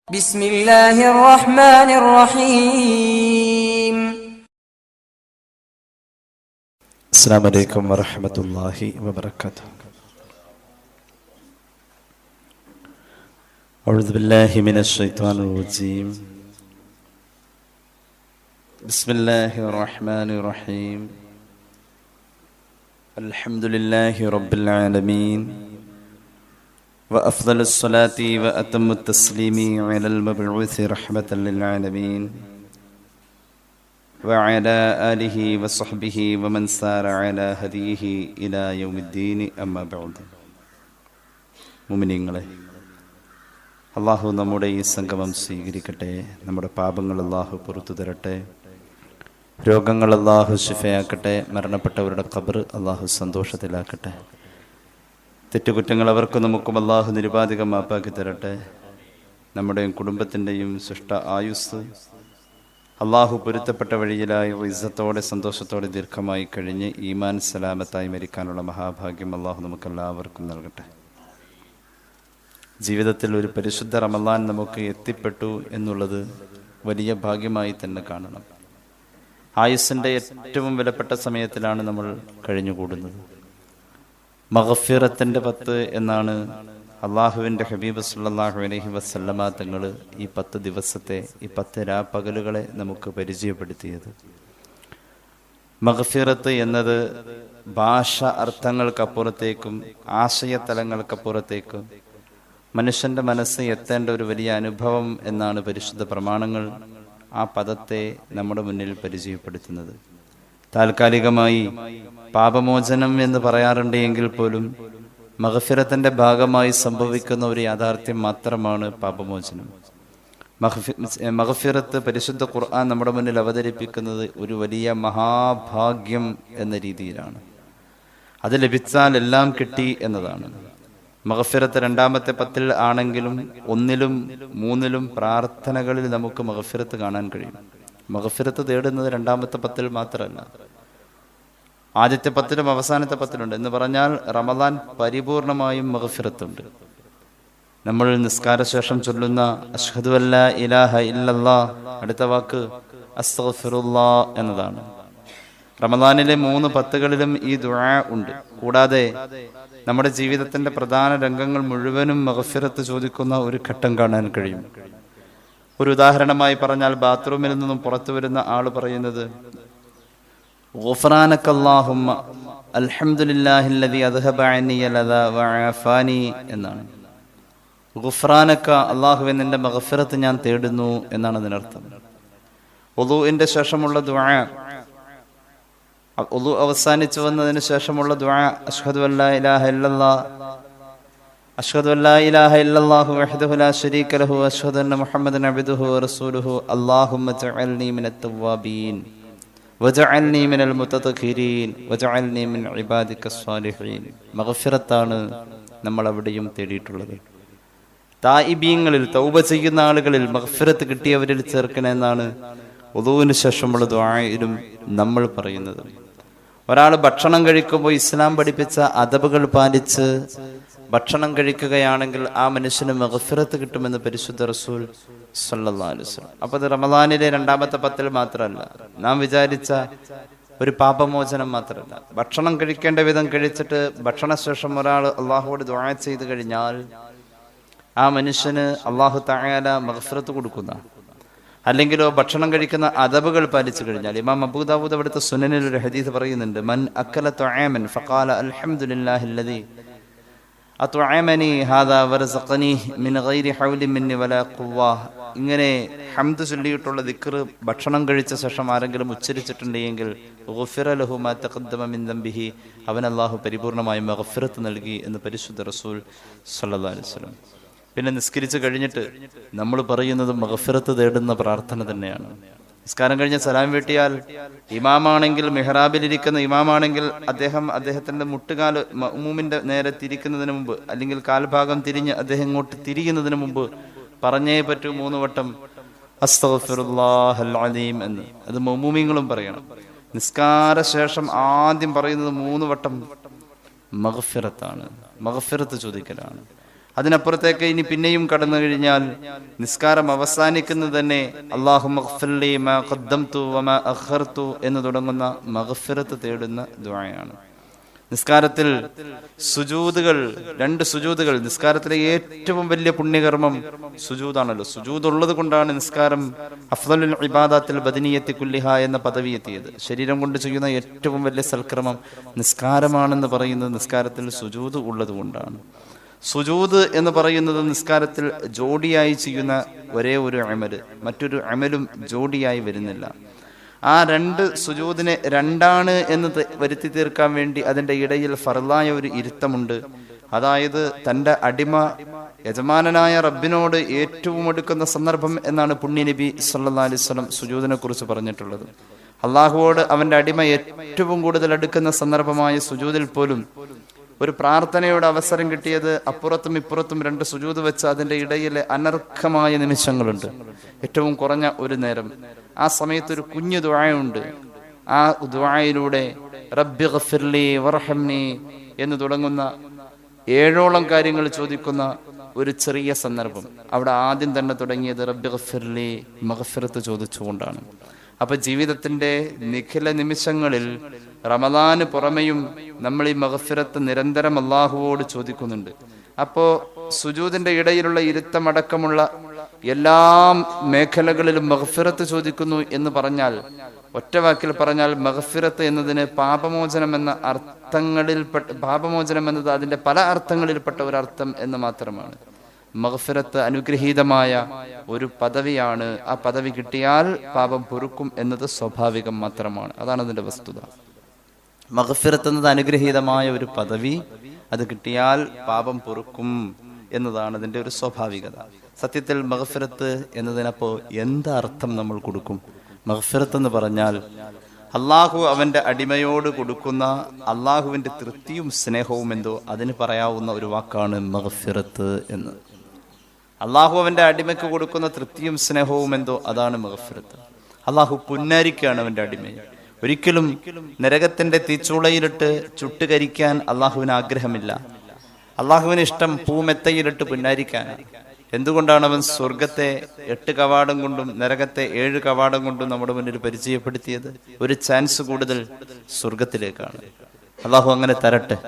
بسم الله الرحمن الرحيم. السلام عليكم ورحمة الله وبركاته. أعوذ بالله من الشيطان الرجيم. بسم الله الرحمن الرحيم. الحمد لله رب العالمين، وأفضل الصلاة وأتم التسليم على المبعوث رحمة للعالمين وعلى آله وصحبه ومن سار على هديه إلى يوم الدين. أما بعد. മുഅ്മിനീങ്ങളെ, അള്ളാഹു നമ്മുടെ ഈ സംഗമം സ്വീകരിക്കട്ടെ. നമ്മുടെ പാപങ്ങൾ അള്ളാഹു പുറത്തു തരട്ടെ. രോഗങ്ങൾ അള്ളാഹു ശിഫയാക്കട്ടെ. മരണപ്പെട്ടവരുടെ ഖബർ അള്ളാഹു സന്തോഷത്തിലാക്കട്ടെ. തെറ്റുകുറ്റങ്ങൾ അവർക്കും നമുക്കും അള്ളാഹു നിരുപാധികം മാപ്പാക്കി തരട്ടെ. നമ്മുടെയും കുടുംബത്തിൻ്റെയും സൃഷ്ട ആയുസ് അള്ളാഹു പൊരുത്തപ്പെട്ട വഴിയിലായി ഇസ്സത്തോടെ സന്തോഷത്തോടെ ദീർഘമായി കഴിഞ്ഞ് ഈമാൻ സലാമത്തായി മരിക്കാനുള്ള മഹാഭാഗ്യം അള്ളാഹു നമുക്കെല്ലാവർക്കും നൽകട്ടെ. ജീവിതത്തിൽ ഒരു പരിശുദ്ധ റമളാൻ നമുക്ക് എത്തിപ്പെട്ടു എന്നുള്ളത് വലിയ ഭാഗ്യമായി തന്നെ കാണണം. ആയുസ്സിൻ്റെ ഏറ്റവും വിലപ്പെട്ട സമയത്തിലാണ് നമ്മൾ കഴിഞ്ഞുകൂടുന്നത്. മഗ്ഫിറത്തിൻ്റെ 10 എന്നാണ് അള്ളാഹുവിൻ്റെ ഹബീബ് സല്ലല്ലാഹു അലൈഹി വസല്ലമ തങ്ങൾ ഈ 10 ദിവസത്തെ, ഈ 10 രാപ്പകലുകളെ നമുക്ക് പരിചയപ്പെടുത്തിയത്. മഗ്ഫിറത്ത് എന്നത് ഭാഷ അർത്ഥങ്ങൾക്കപ്പുറത്തേക്കും ആശയതലങ്ങൾക്കപ്പുറത്തേക്കും മനുഷ്യൻ്റെ മനസ്സ് എത്തേണ്ട ഒരു വലിയ അനുഭവം എന്നാണ് പരിശുദ്ധ പ്രമാണങ്ങൾ ആ പദത്തെ നമ്മുടെ മുന്നിൽ പരിചയപ്പെടുത്തുന്നത്. താൽക്കാലികമായി പാപമോചനം എന്ന് പറയാറുണ്ട് എങ്കിൽ പോലും മഗ്ഫിറത്തിന്റെ ഭാഗമായി സംഭവിക്കുന്ന ഒരു യാഥാർത്ഥ്യം മാത്രമാണ് പാപമോചനം. മഗ്ഫിറത്ത് പരിശുദ്ധ ഖുർആൻ നമ്മുടെ മുന്നിൽ അവതരിപ്പിക്കുന്നത് ഒരു വലിയ മഹാഭാഗ്യം എന്ന രീതിയിലാണ്. അത് ലഭിച്ചാൽ എല്ലാം കിട്ടി എന്നതാണ്. മഗ്ഫിറത്ത് 2-ാമത്തെ 10 ആണെങ്കിലും 1-ലും 3-ലും പ്രാർത്ഥനകളിൽ നമുക്ക് മഗ്ഫിറത്ത് കാണാൻ കഴിയും. മഗ്ഫിറത്ത് തേടുന്നത് 2-ാമത്തെ 10 മാത്രമല്ല, ആദ്യത്തെ 10-ലും അവസാനത്തെ 10-ലുണ്ട്. എന്ന് പറഞ്ഞാൽ റമളാൻ പരിപൂർണമായും മഗ്ഫിറത്തുണ്ട്. നമ്മൾ നിസ്കാരശേഷം ചൊല്ലുന്ന അഷ്ഹദു അല്ലാ ഇലാഹ ഇല്ലല്ലാഹ്, അടുത്ത വാക്ക് അസ്തഗ്ഫിറുല്ലാഹ് എന്നതാണ്. റമളാനിലെ 3 10കളിലും ഈ ദുആ ഉണ്ട്. കൂടാതെ നമ്മുടെ ജീവിതത്തിന്റെ പ്രധാന രംഗങ്ങൾ മുഴുവനും മഗ്ഫിറത്ത് ചോദിക്കുന്ന ഒരു ഘട്ടം കാണാൻ കഴിയും. ഒരു ഉദാഹരണമായി പറഞ്ഞാൽ, ബാത്റൂമിൽ നിന്നും പുറത്തു വരുന്ന ആള് പറയുന്നത് ഗുഫ്രാനക അല്ലാഹുമ്മ അൽഹംദുലില്ലാഹില്ലദീ അദ്ഹബ അന്നി ലദാ വഅഫാനി എന്നാണ്. ഗുഫ്രാനക, അല്ലാഹുവേ നിന്റെ മഗ്ഫിറത്ത് ഞാൻ തേടുന്നു എന്നാണ് അതിനർത്ഥം. വുളൂഇന്റെ ശേഷമുള്ള ദുആ, വുളൂ അവസാനിച്ചു വന്നതിന് ശേഷമുള്ള ദുആ അഷ്ഹദു അല്ലാ ഇലാഹ ഇല്ലല്ലാഹ് അഷ്ഹദു അല്ലാ ഇലാഹ ഇല്ലല്ലാഹു വഹ്ദഹു ലാ ശരീക ലഹു അഷ്ഹദു അന്ന മുഹമ്മദൻ അബ്ദുഹു വറസൂലുഹു അല്ലാഹുമ്മ ജഅൽനി മിനത് തവ്വാബീൻ വജഅൽനി മിനൽ മുതതഖിരീൻ വജഅൽനി മിൻ ഇബാദിക്കസ് സ്വാലിഹീൻ. മഗ്ഫിറത്താണ് നമ്മൾ അവിടെയും തേടിയിട്ടുള്ളത്. തായിബീങ്ങളിൽ, തൗബ ചെയ്യുന്ന ആളുകളിൽ, മഗ്ഫിറത്ത് കിട്ടിയവരിൽ ചേർക്കണമെന്നാണ് വുളൂവിന് ശേഷമുള്ള ദുആയിലും നമ്മൾ പറയുന്നത്. ഒരാൾ ഭക്ഷണം കഴിക്കുമ്പോൾ ഇസ്ലാം പഠിപ്പിച്ച അദബുകൾ പാലിച്ച് ഭക്ഷണം കഴിക്കുകയാണെങ്കിൽ ആ മനുഷ്യന് മഗ്ഫിറത്ത് കിട്ടുമെന്ന് പരിശുദ്ധ റസൂൽ സല്ലല്ലാഹു അലൈഹി വസല്ലം. അപ്പോൾ അത് റമളാനിലെ 2-ാമത്തെ 10 മാത്രമല്ല, നാം വിചാരിച്ച ഒരു പാപമോചനം മാത്രമല്ല. ഭക്ഷണം കഴിക്കേണ്ട വിധം കഴിച്ചിട്ട് ഭക്ഷണശേഷം ഒരാൾ അള്ളാഹുവോട് ദുആ ചെയ്ത് കഴിഞ്ഞാൽ ആ മനുഷ്യന് അള്ളാഹു തആല മഗ്ഫിറത്ത് കൊടുക്കുന്ന, അല്ലെങ്കിലോ ഭക്ഷണം കഴിക്കുന്ന അദബുകൾ പാലിച്ചു കഴിഞ്ഞാൽ. ഇമാം അബൂ ദാവൂദ് അവിടുത്തെ സുനനിൽ ഒരു ഹദീസ് പറയുന്നുണ്ട്, മൻ അക്കല തുആമൻ ഫഖാല അൽഹംദുലില്ലാഹില്ലദീ അത്അമനി ഹാദാ വറസഖനി മിൻ ഗൈരി ഹൗലിൻ മിന്നി വലാ ഖുവ്വ. ഇങ്ങനെ ഹംദ് ചൊല്ലിയിട്ടുള്ള ദിക്ർ ഭക്ഷണം കഴിച്ച ശേഷം ആരെങ്കിലും ഉച്ചരിച്ചിട്ടുണ്ടെങ്കിൽ ഗുഫിറ ലഹു മാ തഖദ്ദമ മിൻ ദംബിഹി, അവൻ അല്ലാഹു പരിപൂർണമായും മഗ്ഫിറത്ത് നൽകി എന്ന് പരിശുദ്ധ റസൂൽ സല്ലല്ലാഹു അലൈഹി വസല്ലം. പിന്നെ നിസ്കരിച്ച് കഴിഞ്ഞിട്ട് നമ്മൾ പറയുന്നത് മഗ്ഫിറത്ത് തേടുന്ന പ്രാർത്ഥന തന്നെയാണ്. നിസ്കാരം കഴിഞ്ഞ് സലാം വീട്ടിയാൽ ഇമാമാണെങ്കിൽ, മെഹ്റാബിലിരിക്കുന്ന ഇമാമാണെങ്കിൽ, അദ്ദേഹത്തിന്റെ മുട്ടുകാല് മഅ്മൂമിന്റെ നേരെ തിരിക്കുന്നതിന് മുമ്പ്, അല്ലെങ്കിൽ കാൽഭാഗം തിരിഞ്ഞ് അദ്ദേഹം ഇങ്ങോട്ട് തിരിയുന്നതിന് മുമ്പ് പറഞ്ഞേ പറ്റൂ 3 വട്ടം അസ്തഗ്ഫിറുല്ലാഹൽ അലീം എന്ന്. അത് മഅ്മൂമിങ്ങളും പറയണം. നിസ്കാര ശേഷം ആദ്യം പറയുന്നത് 3 വട്ടം മഗ്ഫിറത്താണ്, മഗ്ഫിറത്ത് ചോദിക്കലാണ്. അതിനപ്പുറത്തേക്ക് ഇനി പിന്നെയും കടന്നു കഴിഞ്ഞാൽ നിസ്കാരം അവസാനിക്കുന്നത് തന്നെ അല്ലാഹുമ്മ ഗ്ഫിർലി മാ ഖദ്ദംതു വമാ അഖർതു എന്ന് തുടങ്ങുന്ന മഗ്ഫിറത്ത് തേടുന്ന ദുആയാണ്. നിസ്കാരത്തിൽ സുജൂദുകൾ, 2 സുജൂദുകൾ, നിസ്കാരത്തിലെ ഏറ്റവും വലിയ പുണ്യകർമ്മം സുജൂദാണല്ലോ. സുജൂദ് ഉള്ളത് കൊണ്ടാണ് നിസ്കാരം അഫ്ദലുൽ ഇബാദത്തിൽ ബദനിയത്തി കുല്ലിഹ എന്ന പദവി എത്തിയത്. ശരീരം കൊണ്ട് ചെയ്യുന്ന ഏറ്റവും വലിയ സൽക്രമം നിസ്കാരമാണെന്ന് പറയുന്നത് നിസ്കാരത്തിൽ സുജൂദ് ഉള്ളത് കൊണ്ടാണ്. സുജൂദ് എന്ന് പറയുന്നത് നിസ്കാരത്തിൽ ജോഡിയായി ചെയ്യുന്ന ഒരേ ഒരു അമല്, മറ്റൊരു അമലും ജോഡിയായി വരുന്നില്ല. ആ 2 സുജൂദിനെ 2 എന്ന് വരുത്തി തീർക്കാൻ വേണ്ടി അതിൻ്റെ ഇടയിൽ ഫർളായ ഒരു ഇരുത്തമുണ്ട്. അതായത് തൻ്റെ അടിമ യജമാനനായ റബ്ബിനോട് ഏറ്റവും അടുക്കുന്ന സന്ദർഭം എന്നാണ് പുണ്യ നബി സല്ലല്ലാഹു അലൈഹി വസല്ലം സുജൂദിനെ കുറിച്ച് പറഞ്ഞിട്ടുള്ളത്. അള്ളാഹുവോട് അവൻ്റെ അടിമ ഏറ്റവും കൂടുതൽ അടുക്കുന്ന സന്ദർഭമായ സുജൂദിൽ പോലും ഒരു പ്രാർത്ഥനയുടെ അവസരം കിട്ടിയത് അപ്പുറത്തും ഇപ്പുറത്തും 2 സുജൂദ് വെച്ച് അതിൻ്റെ ഇടയിലെ അനർഘമായ നിമിഷങ്ങളുണ്ട്. ഏറ്റവും കുറഞ്ഞ ഒരു നേരം, ആ സമയത്ത് ഒരു കുഞ്ഞു ദുആയുണ്ട്. ആ ദുആയിലൂടെ റബ്ബി ഗ്ഫിർലി വർഹംനി എന്ന് തുടങ്ങുന്ന 7ഓളം കാര്യങ്ങൾ ചോദിക്കുന്ന ഒരു ചെറിയ സന്ദർഭം. അവിടെ ആദ്യം തന്നെ തുടങ്ങിയത് റബ്ബി ഗ്ഫിർലി മഗ്ഫിറത്ത് ചോദിച്ചുകൊണ്ടാണ്. അപ്പൊ ജീവിതത്തിന്റെ നിഖില നിമിഷങ്ങളിൽ റമദാന് പുറമെയും നമ്മൾ ഈ മഗ്ഫിറത്ത് നിരന്തരം അല്ലാഹുവോട് ചോദിക്കുന്നുണ്ട്. അപ്പോ സുജൂദിന്റെ ഇടയിലുള്ള ഇരുത്തമടക്കമുള്ള എല്ലാ മേഖലകളിലും മഗ്ഫിറത്ത് ചോദിക്കുന്നു എന്ന് പറഞ്ഞാൽ, ഒറ്റ വാക്കിൽ പറഞ്ഞാൽ മഗ്ഫിറത്ത് എന്നതിന് പാപമോചനം എന്ന പാപമോചനം എന്നത് അതിന്റെ പല അർത്ഥങ്ങളിൽപ്പെട്ട ഒരർത്ഥം എന്ന് മാത്രമാണ്. മഗ്ഫിറത്ത് അനുഗ്രഹീതമായ ഒരു പദവിയാണ്. ആ പദവി കിട്ടിയാൽ പാപം പൊറുക്കും എന്നത് സ്വാഭാവികം മാത്രമാണ്. അതാണ് അതിന്റെ വസ്തുത. മഗ്ഫിറത്ത് എന്നത് അനുഗ്രഹീതമായ ഒരു പദവി, അത് കിട്ടിയാൽ പാപം പൊറുക്കും എന്നതാണ് അതിന്റെ ഒരു സ്വാഭാവികത. സത്യത്തിൽ മഗ്ഫിറത്ത് എന്നതിനപ്പോ എന്തർത്ഥം നമ്മൾ കൊടുക്കും? മഗ്ഫിറത്ത് എന്ന് പറഞ്ഞാൽ അള്ളാഹു അവന്റെ അടിമയോട് കൊടുക്കുന്ന അള്ളാഹുവിന്റെ തൃപ്തിയും സ്നേഹവും എന്തോ അതിന് പറയാവുന്ന ഒരു വാക്കാണ് മഗ്ഫിറത്ത് എന്ന്. അള്ളാഹു അവന്റെ അടിമയ്ക്ക് കൊടുക്കുന്ന തൃപ്തിയും സ്നേഹവും എന്തോ അതാണ് മഗ്ഫിറത്ത്. അള്ളാഹു പുന്നാരിക്കാണ് അവന്റെ അടിമയെ. ഒരിക്കലും നരകത്തിന്റെ തീച്ചൂളയിലിട്ട് ചുട്ടുകരിക്കാൻ അള്ളാഹുവിന് ആഗ്രഹമില്ല. അള്ളാഹുവിന് ഇഷ്ടം പൂമെത്തയിലിട്ട് പുന്നാരിക്കാനാണ്. എന്തുകൊണ്ടാണ് അവൻ സ്വർഗത്തെ 8 കവാടം കൊണ്ടും നരകത്തെ 7 കവാടം കൊണ്ടും നമ്മുടെ മുന്നിൽ പരിചയപ്പെടുത്തിയത്? ഒരു ചാൻസ് കൂടുതൽ സ്വർഗത്തിലേക്കാണ്. അള്ളാഹു അങ്ങനെ തരട്ടെ.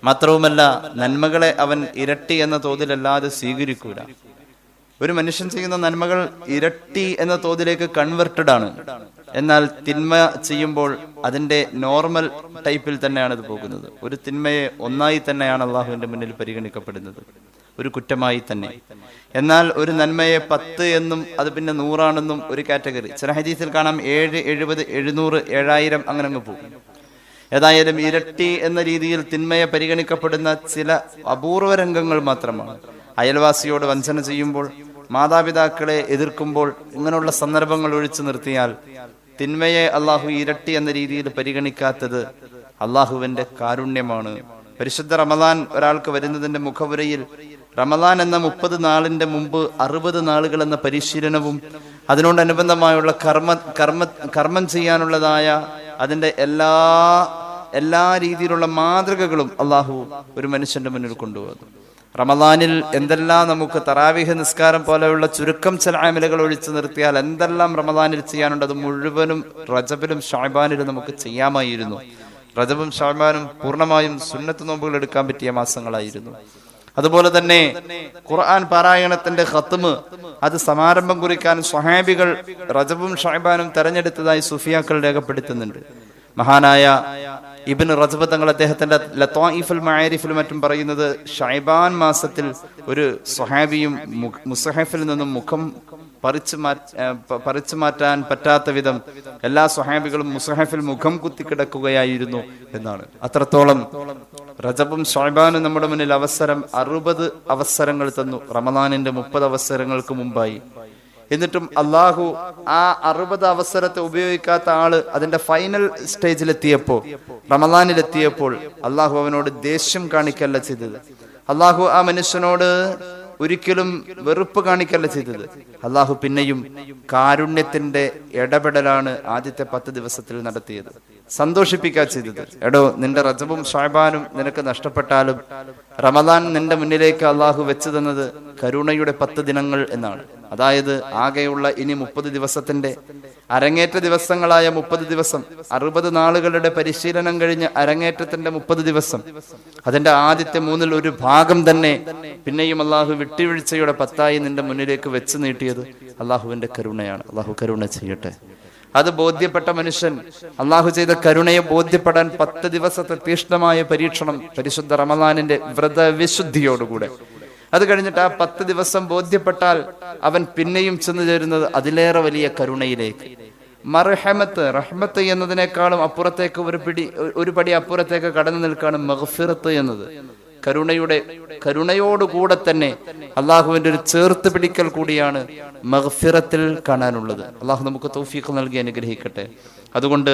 മാത്രവുമല്ല, നന്മകളെ അവൻ ഇരട്ടി എന്ന തോതിലല്ലാതെ സ്വീകരിക്കൂല. ഒരു മനുഷ്യൻ ചെയ്യുന്ന നന്മകൾ ഇരട്ടി എന്ന തോതിലേക്ക് കൺവെർട്ടഡ് ആണ്. എന്നാൽ തിന്മ ചെയ്യുമ്പോൾ അതിന്റെ നോർമൽ ടൈപ്പിൽ തന്നെയാണ് ഇത് പോകുന്നത്. ഒരു തിന്മയെ ഒന്നായി തന്നെയാണ് അള്ളാഹുവിന്റെ മുന്നിൽ പരിഗണിക്കപ്പെടുന്നത്, ഒരു കുറ്റമായി തന്നെ. എന്നാൽ ഒരു നന്മയെ 10 എന്നും അത് പിന്നെ 100 ആണെന്നും ഒരു കാറ്റഗറി. ചില ഹദീസിൽ കാണാം 7, 70, 700, 7000 അങ്ങനെ അങ്ങ് പോകും. ഏതായാലും ഇരട്ടി എന്ന രീതിയിൽ തിന്മയെ പരിഗണിക്കപ്പെടുന്ന ചില അപൂർവ രംഗങ്ങൾ മാത്രമാണ്. അയൽവാസിയോട് വഞ്ചന ചെയ്യുമ്പോൾ, മാതാപിതാക്കളെ എതിർക്കുമ്പോൾ, ഇങ്ങനെയുള്ള സന്ദർഭങ്ങൾ ഒഴിച്ചു നിർത്തിയാൽ തിന്മയെ അള്ളാഹു ഇരട്ടി എന്ന രീതിയിൽ പരിഗണിക്കാത്തത് അള്ളാഹുവിന്റെ കാരുണ്യമാണ്. പരിശുദ്ധ റമദാൻ ഒരാൾക്ക് വരുന്നതിന്റെ മുഖവുരയിൽ റമദാൻ എന്ന 30 നാളിന്റെ മുമ്പ് 60 നാളുകൾ എന്ന പരിശീലനവും അതിനോടനുബന്ധമായുള്ള കർമ്മം ചെയ്യാനുള്ളതായ അതിന്റെ എല്ലാ രീതിയിലുള്ള മാതൃകകളും അള്ളാഹു ഒരു മനുഷ്യന്റെ മുന്നിൽ കൊണ്ടുവന്നു. റമദാനിൽ എന്തെല്ലാം നമുക്ക് തറാവീഹ് നിസ്കാരം പോലെയുള്ള ചുരുക്കം ചില അമലുകൾ ഒഴിച്ചു നിർത്തിയാൽ എന്തെല്ലാം റമദാനിൽ ചെയ്യാനുണ്ട്, അത് മുഴുവനും റജബിലും ഷഅബാനിലും നമുക്ക് ചെയ്യാമായിരുന്നു. റജബും ഷഅബാനും പൂർണ്ണമായും സുന്നത്ത് നോമ്പുകൾ എടുക്കാൻ പറ്റിയ മാസങ്ങളായിരുന്നു. അതുപോലെ തന്നെ ഖുർആൻ പാരായണത്തിന്റെ ഖത്മ് അത് സമാരംഭം കുറിക്കാൻ സ്വഹാബികൾ റജബും ഷഅബാനും തെരഞ്ഞെടുത്തതായി സുഫിയാക്കൾ രേഖപ്പെടുത്തുന്നുണ്ട്. മഹാനായ ഇബ്നു റജബ് തങ്ങൾ അദ്ദേഹത്തിന്റെ ലത്വായിഫുൽ മആരിഫിലും മറ്റും പറയുന്നത്, ഷഅബാൻ മാസത്തിൽ ഒരു സ്വഹാബിയും മുസ്ഹഫിൽ നിന്നും മുഖം പറിച്ചു മാറ്റാൻ പറ്റാത്ത വിധം എല്ലാ സ്വഹാബികളും മുസ്ഹഫിൽ മുഖം കുത്തിക്കിടക്കുകയായിരുന്നു എന്നാണ്. അത്രത്തോളം റജബും ഷഅബാനും നമ്മുടെ മുന്നിൽ 60 അവസരങ്ങൾ തന്നു, റമദാനിന്റെ 30 അവസരങ്ങൾക്ക് മുമ്പായി. എന്നിട്ടും അള്ളാഹു ആ 60 അവസരത്തെ ഉപയോഗിക്കാത്ത ആള് അതിന്റെ ഫൈനൽ സ്റ്റേജിലെത്തിയപ്പോൾ, റമദാനിലെത്തിയപ്പോൾ അള്ളാഹു അവനോട് ദേഷ്യം കാണിക്കല്ല ചെയ്തത്. അള്ളാഹു ആ മനുഷ്യനോട് ഒരിക്കലും വെറുപ്പ് കാണിക്കല്ല ചെയ്തത്. അള്ളാഹു പിന്നെയും കാരുണ്യത്തിന്റെ ഇടപെടലാണ് ആദ്യത്തെ 10 ദിവസത്തിൽ നടത്തിയത്. സന്തോഷിപ്പിക്കുക ചെയ്തത്. എടോ, നിന്റെ റജബും ഷഅബാനും നിനക്ക് നഷ്ടപ്പെട്ടാലും റമദാൻ നിന്റെ മുന്നിലേക്ക് അള്ളാഹു വെച്ചു തന്നത് കരുണയുടെ 10 ദിനങ്ങൾ എന്നാണ്. അതായത് ആകെയുള്ള ഇനി 30 ദിവസത്തിന്റെ അരങ്ങേറ്റ ദിവസങ്ങളായ 30 ദിവസം, 60 നാളുകളുടെ പരിശീലനം കഴിഞ്ഞ് അരങ്ങേറ്റത്തിന്റെ 30 ദിവസം, അതിന്റെ ആദ്യത്തെ 3-ൽ 1 ഭാഗം തന്നെ പിന്നെയും അള്ളാഹു വിട്ടുവീഴ്ചയുടെ 10ആയി നിന്റെ മുന്നിലേക്ക് വെച്ച് നീട്ടിയത് അള്ളാഹുവിന്റെ കരുണയാണ്. അള്ളാഹു കരുണ ചെയ്യട്ടെ. അത് ബോധ്യപ്പെട്ട മനുഷ്യൻ അള്ളാഹു ചെയ്ത കരുണയെ ബോധ്യപ്പെടാൻ 10 ദിവസത്തെ തീഷ്ണമായ പരീക്ഷണം പരിശുദ്ധ റമദാനിന്റെ വ്രതവിശുദ്ധിയോടുകൂടെ, അത് കഴിഞ്ഞിട്ട് ആ 10 ദിവസം ബോധ്യപ്പെട്ടാൽ അവൻ പിന്നെയും ചെന്നു ചേരുന്നത് അതിലേറെ വലിയ കരുണയിലേക്ക്. മർഹമത്ത്, റഹ്മത്ത് എന്നതിനേക്കാളും അപ്പുറത്തേക്ക് ഒരു പടി അപ്പുറത്തേക്ക് കടന്നു നിൽക്കാണ് മഗ്ഫിറത്ത് എന്നത്. കരുണയോടുകൂടെ തന്നെ അള്ളാഹുവിന്റെ ഒരു ചേർത്ത് പിടിക്കൽ കൂടിയാണ് മഗ്ഫിറത്തിൽ കാണാനുള്ളത്. അള്ളാഹു നമുക്ക് തൗഫീഖ് നൽകി അനുഗ്രഹിക്കട്ടെ. അതുകൊണ്ട്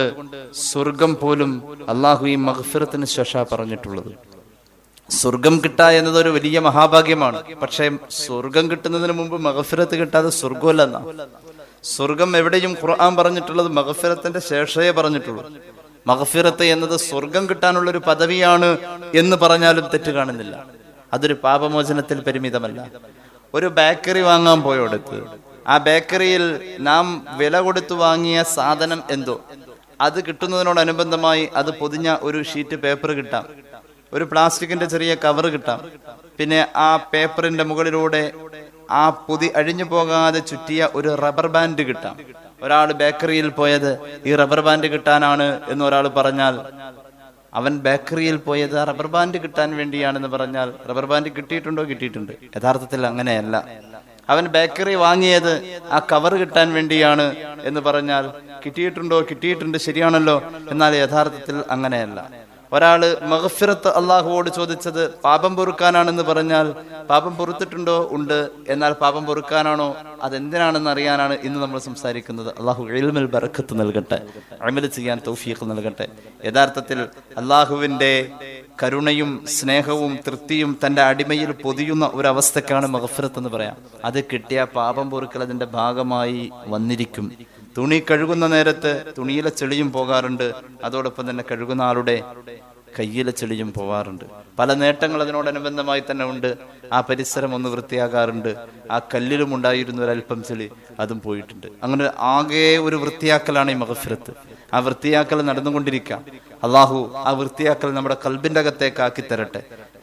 സ്വർഗം പോലും അള്ളാഹു ഈ മഗ്ഫിറത്തിന് ശേഷ പറഞ്ഞിട്ടുള്ളത്. സ്വർഗം കിട്ടുക എന്നത് ഒരു വലിയ മഹാഭാഗ്യമാണ്. പക്ഷേ സ്വർഗം കിട്ടുന്നതിന് മുമ്പ് മഗ്ഫിറത്ത് കിട്ടാതെ സ്വർഗമല്ലെന്നാ. സ്വർഗം എവിടെയും ഖുർആൻ പറഞ്ഞിട്ടുള്ളത് മഗ്ഫിറത്തിന്റെ ശേഷയെ പറഞ്ഞിട്ടുള്ളൂ. മഗ്ഫിറത്ത് എന്നത് സ്വർഗം കിട്ടാനുള്ള ഒരു പദവിയാണ് എന്ന് പറഞ്ഞാലും തെറ്റ് കാണുന്നില്ല. അതൊരു പാപമോചനത്തിൽ പരിമിതമല്ല. ഒരു ബേക്കറി വാങ്ങാൻ പോയോടത്ത് ആ ബേക്കറിയിൽ നാം വില കൊടുത്തു വാങ്ങിയ സാധനം എന്തോ അത് കിട്ടുന്നതിനോടനുബന്ധമായി അത് പൊതിഞ്ഞ ഒരു ഷീറ്റ് പേപ്പർ കിട്ടാം, ഒരു പ്ലാസ്റ്റിക്കിന്റെ ചെറിയ കവർ കിട്ടാം, പിന്നെ ആ പേപ്പറിന്റെ മുകളിലൂടെ ആ പൊതി അഴിഞ്ഞു പോകാതെ ചുറ്റിയ ഒരു റബ്ബർ ബാൻഡ് കിട്ടാം. ഒരാൾ ബേക്കറിയിൽ പോയത് ഈ റബ്ബർ ബാൻഡ് കിട്ടാനാണ് എന്ന് ഒരാൾ പറഞ്ഞാൽ, അവൻ ബേക്കറിയിൽ പോയത് ആ റബ്ബർ ബാൻഡ് കിട്ടാൻ വേണ്ടിയാണെന്ന് പറഞ്ഞാൽ റബ്ബർ ബാൻഡ് കിട്ടിയിട്ടുണ്ടോ? കിട്ടിയിട്ടുണ്ട്. യഥാർത്ഥത്തിൽ അങ്ങനെയല്ല. അവൻ ബേക്കറി വാങ്ങിയത് ആ കവർ കിട്ടാൻ വേണ്ടിയാണ് എന്ന് പറഞ്ഞാൽ കിട്ടിയിട്ടുണ്ടോ? കിട്ടിയിട്ടുണ്ട്, ശരിയാണല്ലോ. എന്നാൽ യഥാർത്ഥത്തിൽ അങ്ങനെയല്ല. ഒരാള് മഗ്ഫിറത്ത് അള്ളാഹുവോട് ചോദിച്ചത് പാപം പൊറുക്കാനാണെന്ന് പറഞ്ഞാൽ പാപം പൊറുത്തിട്ടുണ്ടോ? ഉണ്ട്. എന്നാൽ പാപം പൊറുക്കാനാണോ, അതെന്തിനാണെന്ന് അറിയാനാണ് ഇന്ന് നമ്മൾ സംസാരിക്കുന്നത്. അള്ളാഹു ഇൽമിൽ ബറക്കത്ത് നൽകട്ടെ, അമൽ ചെയ്യാൻ തൗഫീഖ് നൽകട്ടെ. യഥാർത്ഥത്തിൽ അള്ളാഹുവിന്റെ കരുണയും സ്നേഹവും തൃപ്തിയും തന്റെ അടിമയിൽ പൊതിയുന്ന ഒരവസ്ഥക്കാണ് മഗ്ഫിറത്ത് എന്ന് പറയാം. അത് കിട്ടിയ പാപം പൊറുക്കൽ അതിന്റെ ഭാഗമായി വന്നിരിക്കും. തുണി കഴുകുന്ന നേരത്ത് തുണിയിലെ ചെളിയും പോകാറുണ്ട്, അതോടൊപ്പം തന്നെ കഴുകുന്ന ആളുടെ കയ്യിലെ ചെളിയും പോവാറുണ്ട്. പല നേട്ടങ്ങൾ അതിനോടനുബന്ധമായി തന്നെ ഉണ്ട്. ആ പരിസരം ഒന്ന് വൃത്തിയാകാറുണ്ട്. ആ കല്ലിലും ഉണ്ടായിരുന്ന ഒരല്പം ചെളി, അതും പോയിട്ടുണ്ട്. അങ്ങനെ ആകെ ഒരു വൃത്തിയാക്കലാണ് ഈ മഗ്ഫിറത്ത്. ആ വൃത്തിയാക്കൽ നടന്നുകൊണ്ടിരിക്കാം. അള്ളാഹു ആ വൃത്തിയാക്കൽ നമ്മുടെ ഖൽബിന്റെ അകത്തേക്ക് ആക്കി തരട്ടെ.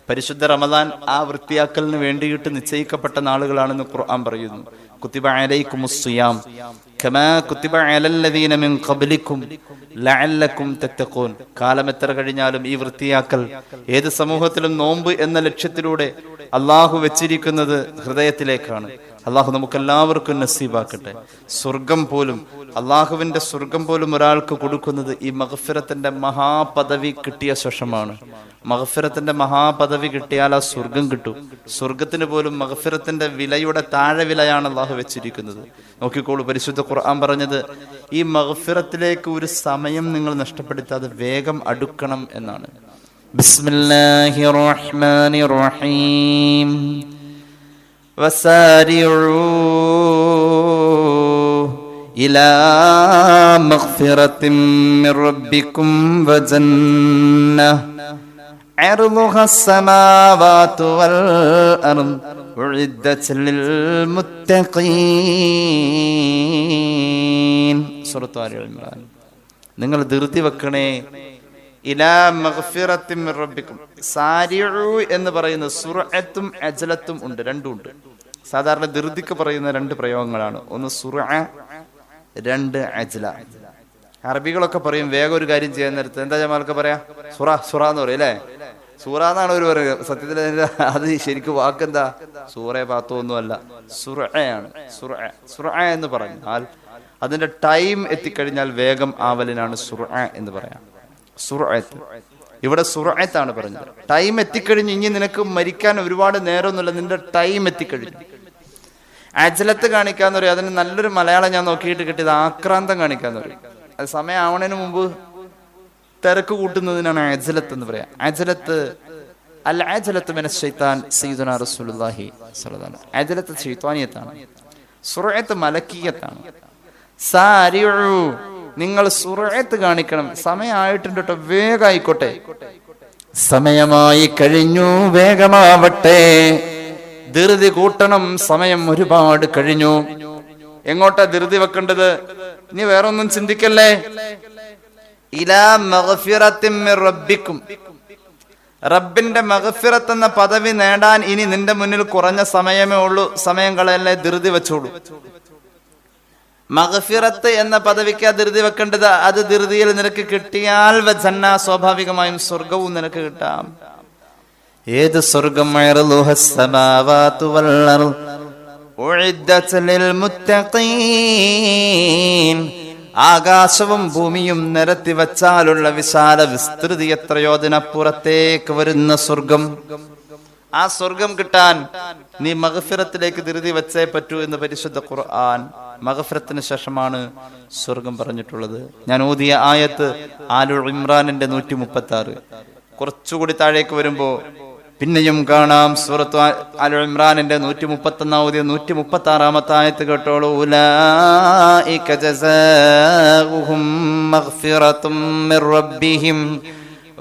പരിശുദ്ധ റമദാൻ ആ വൃത്തിയാക്കലിന് വേണ്ടിയിട്ട് നിശ്ചയിക്കപ്പെട്ട നാളുകളാണെന്ന് ഖുർആൻ പറയുന്നു. കുത്തിബ അലൈക്കുമുസ് സിയാം കമാ കുത്തിബ അലല്ലദീന മിൻ ഖബ്ലിക്കും ലഅല്ലക്കും തത്തഖൂൻ. കാലം എത്ര കഴിഞ്ഞാലും ഈ വൃത്തിയാക്കൽ ഏത് സമൂഹത്തിലും നോമ്പ് എന്ന ലക്ഷ്യത്തിലൂടെ അള്ളാഹു വെച്ചിരിക്കുന്നത് ഹൃദയത്തിലേക്കാണ്. അള്ളാഹു നമുക്കെല്ലാവർക്കും നസീബാക്കട്ടെ. സ്വർഗം പോലും, അള്ളാഹുവിന്റെ സ്വർഗം പോലും ഒരാൾക്ക് കൊടുക്കുന്നത് ഈ മഗ്ഫിറത്തിന്റെ മഹാപദവി കിട്ടിയ ശേഷമാണ്. മഗ്ഫിറത്തിന്റെ മഹാപദവി കിട്ടിയാൽ ആ സ്വർഗം കിട്ടും. സ്വർഗത്തിന് പോലും മഗ്ഫിറത്തിന്റെ വിലയുടെ താഴെ വിലയാണ് അള്ളാഹു വെച്ചിരിക്കുന്നത്. നോക്കിക്കോളൂ, പരിശുദ്ധ ഖുർആൻ പറഞ്ഞത് ഈ മഗ്ഫിറത്തിലേക്ക് ഒരു സമയം നിങ്ങൾ നഷ്ടപ്പെടുത്താതെ വേഗം അടുക്കണം എന്നാണ്. ബിസ്മില്ലാഹിർ റഹ്മാനിർ റഹീം. വസാരിഉ ഇലാ മഗ്ഫിറത്തിൻ മിർ റബ്ബിക്കും വജന്നഹ് അർളുഹാ അസ്സമാവാതു വൽ അർദ് ഉഇദ്ദത് ലിൽ മുത്തഖീൻ. സൂറത്ത് ആലി ഇംറാൻ. നിങ്ങൾ ധൃതി വെക്കണേ. ഇലാ മഗ്ഫിറത്തിൻ മിർ റബ്ബിക്കും. സാരിഉ എന്ന് പറയുന്ന സുർഅത്തും അജ്ലത്തും ഉണ്ട്, രണ്ടും ഉണ്ട്. സാധാരണ ധൃതിക്ക് പറയുന്ന 2 പ്രയോഗങ്ങളാണ്. ഒന്ന് സുർഅ, 2 അജ്ല. അറബികളൊക്കെ പറയും വേഗം ഒരു കാര്യം ചെയ്യാൻ നേരത്ത് എന്താ ജമാലൊക്കെ പറയാ? സുറ സുറ എന്ന് പറയും അല്ലേ? സൂറ എന്നാണ് അവർ പറയുക. സത്യത്തിൽ അത് ശരിക്കും വാക്കെന്താ? സൂറ പാത്തോ ഒന്നും അല്ല, സുർഅയാണ്. സുർഅ എന്ന് പറഞ്ഞാൽ അതിന്റെ ടൈം എത്തിക്കഴിഞ്ഞാൽ വേഗം ആവലിനാണ് സുർഅ എന്ന് പറയാം. സുർഅത്ത്, ഇവിടെ സുർഅത്താണ് പറഞ്ഞത്. ടൈം എത്തിക്കഴിഞ്ഞ് ഇനി നിനക്ക് മരിക്കാൻ ഒരുപാട് നേരമൊന്നുമില്ല, നിന്റെ ടൈം എത്തിക്കഴിഞ്ഞു. അജ്ലത്ത് കാണിക്കാന്ന് പറയും. അതിന് നല്ലൊരു മലയാളം ഞാൻ നോക്കിയിട്ട് കിട്ടിയത് ആക്രാന്തം കാണിക്കാന്ന് പറയും. അത് സമയം ആവണതിന് മുമ്പ് തിരക്ക് കൂട്ടുന്നതിനാണ് അജ്ലത്ത് എന്ന് പറയാം. അജ്ലത്ത് അൽ അജലത്തു മിനശ് ശൈത്താൻ സയ്യിദുനാ റസൂലുള്ളാഹി സ്വല്ലല്ലാഹു അലൈഹി വസല്ലം. അജലത്ത് ശൈത്വാനിയത്താണ്, സുറഅത്ത് മലക്കിയത്താണ്. സാരിഉ, നിങ്ങൾ സുറഅത്ത് കാണിക്കണം. സമയമായിട്ടുണ്ട് കേട്ടോ, വേഗമായിക്കോട്ടെ. സമയമായി കഴിഞ്ഞു, വേഗമാവട്ടെ. ധൃതി കൂട്ടണം, സമയം ഒരുപാട് കഴിഞ്ഞു. എങ്ങോട്ടാ ധൃതി വെക്കേണ്ടത്? ഇനി വേറൊന്നും ചിന്തിക്കല്ലേ. ഇലാ മഗ്ഫിറത്തിൻ മിർ റബ്ബിക്കും, റബ്ബിന്റെ മഗ്ഫിറത്ത് എന്ന പദവി നേടാൻ ഇനി നിന്റെ മുന്നിൽ കുറഞ്ഞ സമയമേ ഉള്ളൂ. സമയം കളയല്ലേ, ധൃതി വെച്ചോളൂ. മഗ്ഫിറത്ത് എന്ന പദവിക്ക് ധൃതി വെക്കേണ്ടത്. അത് ധൃതിയിൽ നിനക്ക് കിട്ടിയാൽ വജന്ന, സ്വാഭാവികമായും സ്വർഗവും നിനക്ക് കിട്ടാം. ഏത് സ്വർഗം? അർളുഹസ്സമാവാതു വൽ അർള് ഉഇദ്ദത് ലിൽ മുത്തഖീൻ. ആകാശവും ഭൂമിയും നിരത്തി വച്ചാലുള്ള വിശാല വിസ്തൃതി, എത്രയോ അതിനപ്പുറത്തേക്ക് വരുന്ന സ്വർഗം. ആ സ്വർഗം കിട്ടാൻ നീ മഗ്ഫിറത്തിലേക്ക് ധൃതി വെച്ചേ പറ്റൂ എന്ന് പരിശുദ്ധ ഖുർആൻ. മഗ്ഫിറത്തിന് ശേഷമാണ് സ്വർഗം പറഞ്ഞിട്ടുള്ളത്. ഞാൻ ഓതിയ ആയത്ത് ആലു ഇമ്രാനിന്റെ 136. കുറച്ചുകൂടി താഴേക്ക് വരുമ്പോ പിന്നെയും കാണാം സൂറത്ത് ആലു ഇമ്രാനിന്റെ 131 136 ആയത്ത് കേട്ടോളൂ. ഉലൈക ജസാഉഹും മഗ്ഫിറത്തും മിർ റബ്ബിഹിം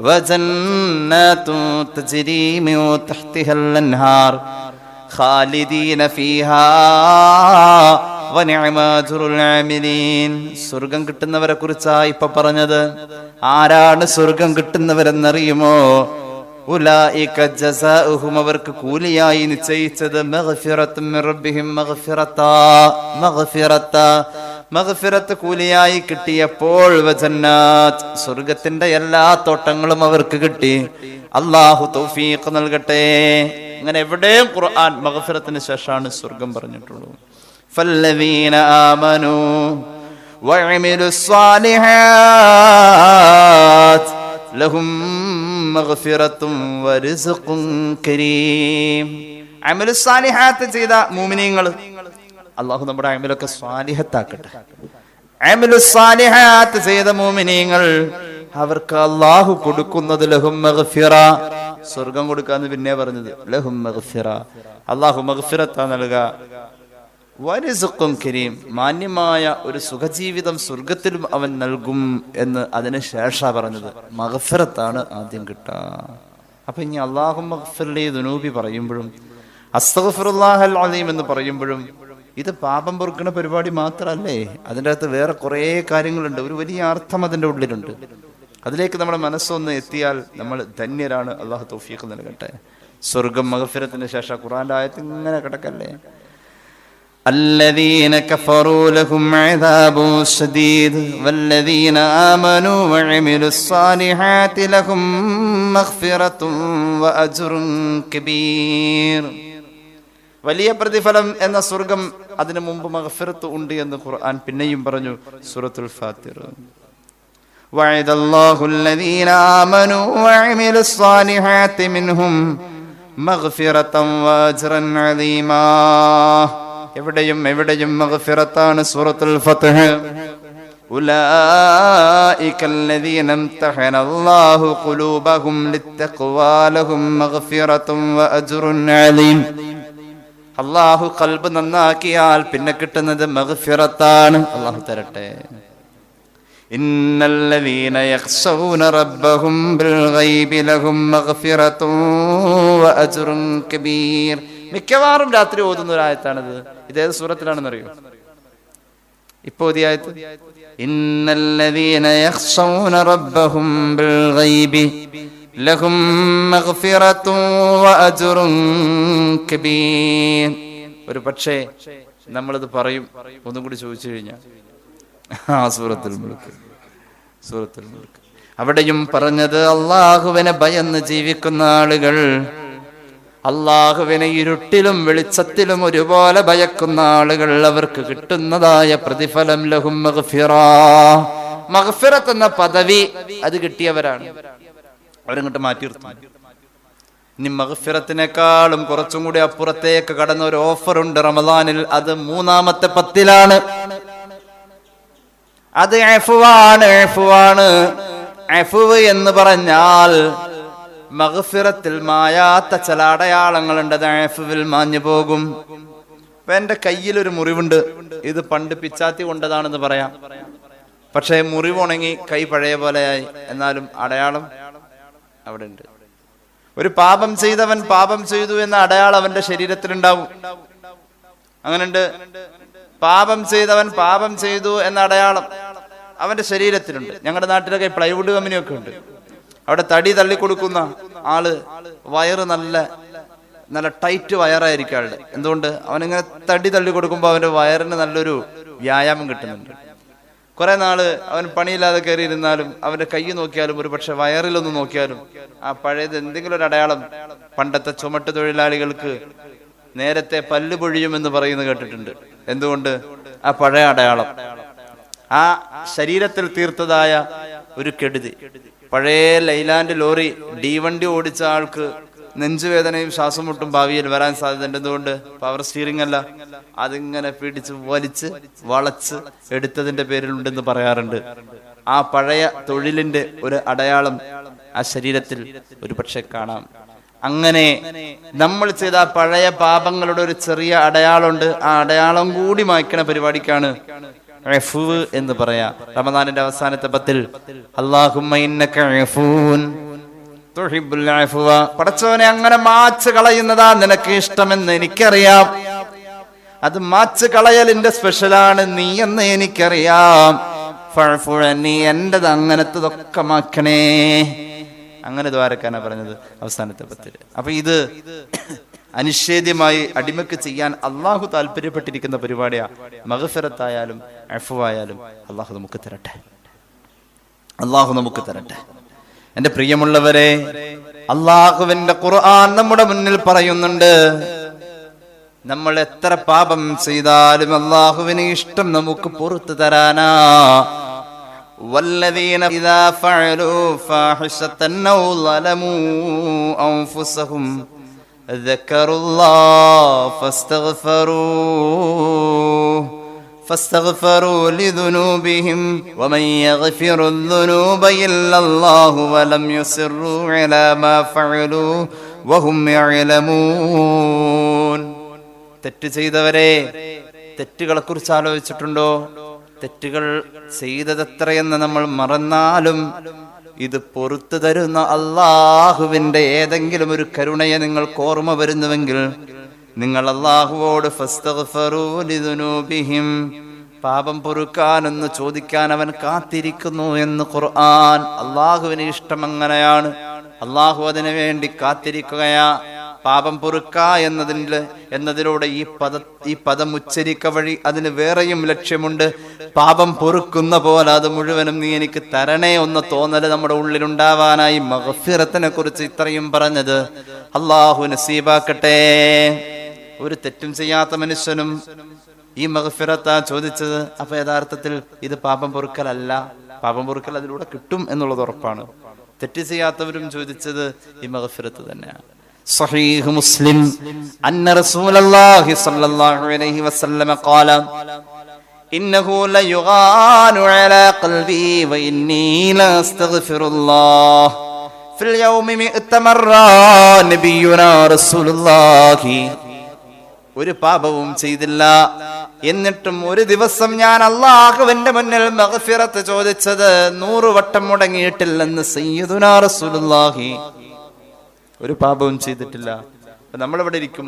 വജന്നാതുൻ തജ്രി മിൻ തഹ്തിഹൽ അൻഹാർ ഖാലിദീന ഫീഹാ വനിഅമ അജ്റുൽ ആമിലീൻ. സ്വർഗം കിട്ടുന്നവരെ കുറിച്ചാണ് ഇപ്പൊ പറഞ്ഞത്. ആരാണ് സ്വർഗം കിട്ടുന്നവരെന്നറിയുമോ? ഉലൈക ജസാഉഹും, അവർക്ക് കൂലിയായി നിശ്ചയിച്ചത് മഗ്ഫിറത്തും മിർ റബ്ബിഹിം, മഗ്ഫിറത്ത് കൂലിയായി കിട്ടിയപ്പോൾ വജന്നാത്ത്, സ്വർഗത്തിന്റെ എല്ലാ തോട്ടങ്ങളും അവർക്ക് കിട്ടി. അല്ലാഹു തൗഫീഖ് നൽകട്ടെ. അങ്ങനെ എവിടെയും ഖുർആൻ മഗ്ഫിറത്തിന് ശേഷമാണ് സ്വർഗം പറഞ്ഞിട്ടുള്ളൂ. ഫല്ലദീന ആമനൂ വഅമിലുസ് സ്വാലിഹാത്ത് ലഹും മഗ്ഫിറത്തും വറിസ്ഖുൻ കരീം. അമലുസ് സാലിഹാത്ത് ചെയ്ത മുഅ്മിനീങ്ങൾ, അല്ലാഹു നമ്മുടെ അമലൊക്കെ സ്വാലിഹത്താക്കട്ടെ. അമലുസ് സാലിഹാത്ത് ചെയ്ത മുഅ്മിനീങ്ങൾ, അവർക്ക് അല്ലാഹു കൊടുക്കുന്നത് ലഹും മഗ്ഫിറ, സ്വർഗം കൊടുക്കാന്ന് പിന്നെ പറഞ്ഞത്. ലഹും മഗ്ഫിറ, അല്ലാഹു മഗ്ഫിറത്താ നൽകുക. വറിസ്ഖുൻ കരീം, മാന്യമായ ഒരു സുഖജീവിതം സ്വർഗത്തിലും അവൻ നൽകും എന്ന് അതിന് ശേഷാ പറഞ്ഞത്. മഗ്ഫിറത്താണ് ആദ്യം കിട്ടുക. അപ്പൊ ഇനി അല്ലാഹുമ്മ ഗ്ഫിർലി ദുനൂബി പറയുമ്പോഴും അസ്തഗ്ഫിറുല്ലാഹൽ അലീം എന്ന് പറയുമ്പോഴും ഇത് പാപം പൊറുക്കുന്ന പരിപാടി മാത്രമല്ലേ, അതിൻ്റെ അകത്ത് വേറെ കുറേ കാര്യങ്ങളുണ്ട്. ഒരു വലിയ അർത്ഥം അതിൻ്റെ ഉള്ളിലുണ്ട്. അതിലേക്ക് നമ്മുടെ മനസ്സൊന്ന് എത്തിയാൽ നമ്മൾ ധന്യരാണ്. അല്ലാഹു തൗഫീഖ് നൽകട്ടെ. സ്വർഗം മഗ്ഫിറത്തിന് ശേഷം ഖുർആന്റെ ആയത്ത് ഇങ്ങനെ കിടക്കല്ലേ. الذين كفروا لهم عذاب شديد والذين آمنوا وعملوا الصالحات لهم مغفرة وأجر كبير. വലിയ പ്രതിഫലം എന്ന സ്വർഗം, അതിനു മുമ്പ് മഗ്ഫിറത്ത് ഉണ്ട് എന്ന് ഖുർആൻ പിന്നെയും പറഞ്ഞു സൂറത്തുൽ ഫാത്തിർ. وعد الله الذين آمنوا وعملوا الصالحات منهم مغفرة وأجرا عظيما. എവിടെയും മഗ്ഫിറത്താണ്. സൂറത്തുൽ ഫത്ഹ് ഉലൈക الذين امتحن الله قلوبهم للتقوى لهم مغفرة وأجر عظيم. അല്ലാഹു ഖൽബ് നന്നാക്കിയാൽ പിന്നെ കിട്ടുന്നത് മഗ്ഫിറത്താണ്. അല്ലാഹു തരട്ടെ. ഇന്നല്ലദീന യഖ്ശൗന റബ്ബഹും ബിൽ ഗൈബി ലഹും മഗ്ഫിറത്തുൻ വഅജ്റുൻ കബീർ. മിക്കവാറും രാത്രി ഓതുന്ന ഒരു ആയത്താണിത്. ഇതേത് സൂറത്തിലാണെന്ന് അറിയോ? ഇപ്പൊ ഓതിയ ആയത്ത് ഇന്നല്ലദീന യഖ്ശൗന റബ്ബഹും ബിൽ ഗൈബി ലഹും മഗ്ഫിറത്തുൻ വഅജ്റുൻ കബീർ. ഒരു പക്ഷേ നമ്മളിത് പറയും. ഒന്നും കൂടി ചോദിച്ചു കഴിഞ്ഞാൽ സൂറത്തുൽ മുൽക്ക്. അവിടെയും പറഞ്ഞത് അള്ളാഹുവിനെ ഭയന്ന് ജീവിക്കുന്ന ആളുകൾ, അള്ളാഹുവിനെ ഇരുട്ടിലും വെളിച്ചത്തിലും ഒരുപോലെ ഭയക്കുന്ന ആളുകൾ, അവർക്ക് കിട്ടുന്നതായ പ്രതിഫലം ലഹും മഗ്ഫിറ. മഗ്ഫിറത്ത് എന്ന പദവി അത് കിട്ടിയവരാണ്. അവരങ്ങോട്ട് മാറ്റിയിരുന്നു. ഇനി മഗ്ഫിറത്തിനേക്കാളും കുറച്ചും കൂടി അപ്പുറത്തേക്ക് കടന്ന ഒരു ഓഫർ ഉണ്ട് റമദാനിൽ. അത് 3-ാമത്തെ 10-ലാണ്. അത് അഫ്വാണ്. അഫ്വ് എന്ന് പറഞ്ഞാൽ മഗ്ഫിറത്തിൽ മായാത്ത ചില അടയാളങ്ങളുണ്ട്. ദഅഫിൽ മാഞ്ഞു പോകും. ഇപ്പൊ എന്റെ കയ്യിലൊരു മുറിവുണ്ട്, ഇത് പണ്ട് പിച്ചാത്തി കൊണ്ടതാണെന്ന് പറയാം. പക്ഷേ മുറിവ് ഉണങ്ങി, കൈ പഴയ പോലെയായി, എന്നാലും അടയാളം അവിടെ ഉണ്ട്. ഒരു പാപം ചെയ്തവൻ പാപം ചെയ്തു എന്ന അടയാളം അവന്റെ ശരീരത്തിലുണ്ടാവും. അങ്ങനെയുണ്ട്. പാപം ചെയ്തവൻ പാപം ചെയ്തു എന്ന അടയാളം അവന്റെ ശരീരത്തിലുണ്ട്. ഞങ്ങളുടെ നാട്ടിലൊക്കെ പ്ലൈവുഡ് കമ്പനിയൊക്കെ ഉണ്ട്. അവിടെ തടി തള്ളിക്കൊടുക്കുന്ന ആള് വയറ് നല്ല ടൈറ്റ് വയറായിരിക്കും ആളുടെ. എന്തുകൊണ്ട്? അവനിങ്ങനെ തടി തള്ളി കൊടുക്കുമ്പോൾ അവന്റെ വയറിന് നല്ലൊരു വ്യായാമം കിട്ടുന്നുണ്ട്. കുറെ നാള് അവൻ പണിയില്ലാതെ കയറിയിരുന്നാലും അവന്റെ കൈ നോക്കിയാലും ഒരു പക്ഷെ വയറിലൊന്ന് നോക്കിയാലും ആ പഴയത് എന്തെങ്കിലും ഒരു അടയാളം. പണ്ടത്തെ ചുമട്ട് തൊഴിലാളികൾക്ക് നേരത്തെ പല്ല് പൊഴിയുമെന്ന് പറയുന്നത് കേട്ടിട്ടുണ്ട്. എന്തുകൊണ്ട്? ആ പഴയ അടയാളം, ആ ശരീരത്തിൽ തീർത്തതായ ഒരു കെടുതി. പഴയ ലൈലാൻഡ് ലോറി ഡീവണ്ടി ഓടിച്ച ആൾക്ക് നെഞ്ചുവേദനയും ശ്വാസം മുട്ടും ഭാവിയിൽ വരാൻ സാധ്യതയുണ്ട്. എന്തുകൊണ്ട്? പവർ സ്റ്റിയറിംഗ് അല്ല, അതിങ്ങനെ പിടിച്ച് വലിച്ച് വളച്ച് എടുത്തതിന്റെ പേരിലുണ്ടെന്ന് പറയാറുണ്ട്. ആ പഴയ തൊഴിലിന്റെ ഒരു അടയാളം ആ ശരീരത്തിൽ ഒരു പക്ഷെ കാണാം. അങ്ങനെ നമ്മൾ ചെയ്ത പഴയ പാപങ്ങളുടെ ഒരു ചെറിയ അടയാളമുണ്ട്. ആ അടയാളം കൂടി മായ്ക്കണ പരിപാടിക്കാണ് അഫ്വ് എന്ന് പറയാ. റമദാനിന്റെ അവസാനത്തെ 10 അല്ലാഹുമ്മ ഇന്നക അഫൂൻ തുഹിബ്ബുൽ അഫ്വ, പടച്ചവനെ അങ്ങനെ മാച്ച് കളയുന്നതാ നിനക്ക് ഇഷ്ടമെന്ന് എനിക്കറിയാം. അത് മാച്ച് കളയലിന്റെ സ്പെഷ്യലാണ് നീ എന്ന് എനിക്കറിയാം. ഫഅഫു അന്നി, എന്റേത് അങ്ങനത്തതൊക്കെ മാക്കണേ. അങ്ങനെ ദ്വാരക്കാനാ പറഞ്ഞത് അവസാനത്തെ 10. അപ്പൊ ഇത് അനിഷേധ്യമായി അടിമക്ക് ചെയ്യാൻ അള്ളാഹു താല്പര്യപ്പെട്ടിരിക്കുന്ന പരിപാടിയാ. മഗ്ഫിറത്തായാലും അഫ്വായാലും അള്ളാഹു നമുക്ക് തരട്ടെ. അള്ളാഹു നമുക്ക് തരട്ടെ. എന്റെ പ്രിയമുള്ളവരെ, അള്ളാഹുവിന്റെ ഖുർആൻ നമ്മുടെ മുന്നിൽ പറയുന്നുണ്ട്, നമ്മൾ എത്ര പാപം ചെയ്താലും അള്ളാഹുവിന് ഇഷ്ടം നമുക്ക് പുറത്തു തരാനാ. والذين إذا فعلوا فاحشة أو ظلموا أنفسهم ذكروا الله فاستغفروا لذنوبهم ومن يغفر الذنوب إلا الله ولم يصروا على ما فعلوا وهم يعلمون. തെറ്റ് ചെയ്തവരെ, തെറ്റുകളെ കുറിച്ച് ആലോചിച്ചിട്ടുണ്ടോ? തെറ്റുകൾ ചെയ്തതെത്രയെന്ന് നമ്മൾ മറന്നാലും ഇത് പൊറത്തു തരുന്ന അള്ളാഹുവിന്റെ ഏതെങ്കിലും ഒരു കരുണയെ നിങ്ങൾക്ക് ഓർമ്മ വരുന്നുവെങ്കിൽ നിങ്ങൾ അള്ളാഹുവോട് ഫസ്തഗ്ഫിറൂ ലിദുനൂബിഹിം, പാപം പൊറുക്കാനൊന്ന് ചോദിക്കാൻ അവൻ കാത്തിരിക്കുന്നു എന്ന് ഖുർആൻ. അള്ളാഹുവിന് ഇഷ്ടം അങ്ങനെയാണ്. അള്ളാഹു അതിനു വേണ്ടി കാത്തിരിക്കുകയാ. പാപം പൊറുക്ക എന്നതിലൂടെ ഈ പദം ഉച്ചരിക്ക വഴി അതിന് വേറെയും ലക്ഷ്യമുണ്ട്. പാപം പൊറുക്കുന്ന പോലെ അത് മുഴുവനും നീ എനിക്ക് തരണേ ഒന്ന് തോന്നല് നമ്മുടെ ഉള്ളിലുണ്ടാവാനായി മഗ്ഫിറത്തിനെ കുറിച്ച് ഇത്രയും പറഞ്ഞത് അള്ളാഹു നസീബാക്കട്ടെ. ഒരു തെറ്റും ചെയ്യാത്ത മനുഷ്യനും ഈ മഗ്ഫിറത്താ ചോദിച്ചത്. അപ്പൊ യഥാർത്ഥത്തിൽ ഇത് പാപം പൊറുക്കലല്ല. പാപം പൊറുക്കൽ അതിലൂടെ കിട്ടും എന്നുള്ളത് ഉറപ്പാണ്. തെറ്റ് ചെയ്യാത്തവരും ചോദിച്ചത് ഈ മഗ്ഫിറത്ത് തന്നെയാണ്. صحيح مسلم أن رسول الله صلى الله عليه وسلم قال إنه ليغان على قلبي وإني لاستغفر الله في اليوم 100 مرة نبينا رسول الله. ഒരു പാപവും ചെയ്തില്ല, എന്നിട്ടും ഒരു ദിവസം ഞാൻ അള്ളാഹുവിന്റെ മുന്നിൽ മഗ്ഫിറത്ത് ചോദിച്ചത് 100 വട്ടം മുടങ്ങിയിട്ടില്ലെന്ന് സയ്യിദുനാ റസൂലുള്ളാഹി. ഒരു പാപവും ചെയ്തിട്ടില്ല. നമ്മളിവിടെ ഇരിക്കും,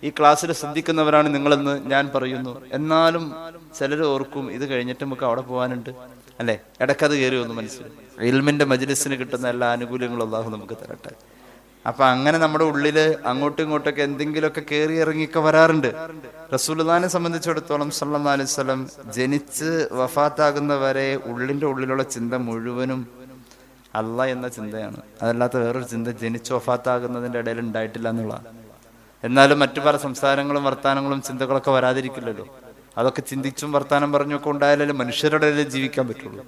ഈ ക്ലാസ്സിൽ ശ്രദ്ധിക്കുന്നവരാണ് നിങ്ങളെന്ന് ഞാൻ പറയുന്നു. എന്നാലും ചിലർ ഓർക്കും ഇത് കഴിഞ്ഞിട്ട് നമുക്ക് അവിടെ പോകാനുണ്ട്, അല്ലെ? ഇടക്കത് കയറി ഒന്ന് മനസ്സിലായി. ഇൽമിന്റെ മജ്ലിസിന് കിട്ടുന്ന എല്ലാ ആനുകൂല്യങ്ങളും അല്ലാഹു നമുക്ക് തരട്ടെ. അപ്പൊ അങ്ങനെ നമ്മുടെ ഉള്ളില് അങ്ങോട്ടും ഇങ്ങോട്ടൊക്കെ എന്തെങ്കിലുമൊക്കെ കയറി ഇറങ്ങിയൊക്കെ വരാറുണ്ട്. റസൂലുള്ളാഹിനെ സംബന്ധിച്ചിടത്തോളം സല്ലല്ലാഹു അലൈഹി വസല്ലം ജനിച്ച് വഫാത്താകുന്നവരെ ഉള്ളിന്റെ ഉള്ളിലുള്ള ചിന്ത മുഴുവനും അല്ല എന്ന ചിന്തയാണ്. അതല്ലാത്ത വേറൊരു ചിന്ത ജനിച്ച് വഫാത്താകുന്നതിന്റെ ഇടയിൽ ഉണ്ടായിട്ടില്ല എന്നുള്ളതാണ്. എന്നാലും മറ്റു പല സംസാരങ്ങളും വർത്താനങ്ങളും ചിന്തകളൊക്കെ വരാതിരിക്കില്ലല്ലോ. അതൊക്കെ ചിന്തിച്ചും വർത്താനം പറഞ്ഞൊക്കെ ഉണ്ടായാലേ മനുഷ്യരുടെ ഇടയിൽ ജീവിക്കാൻ പറ്റുള്ളൂ.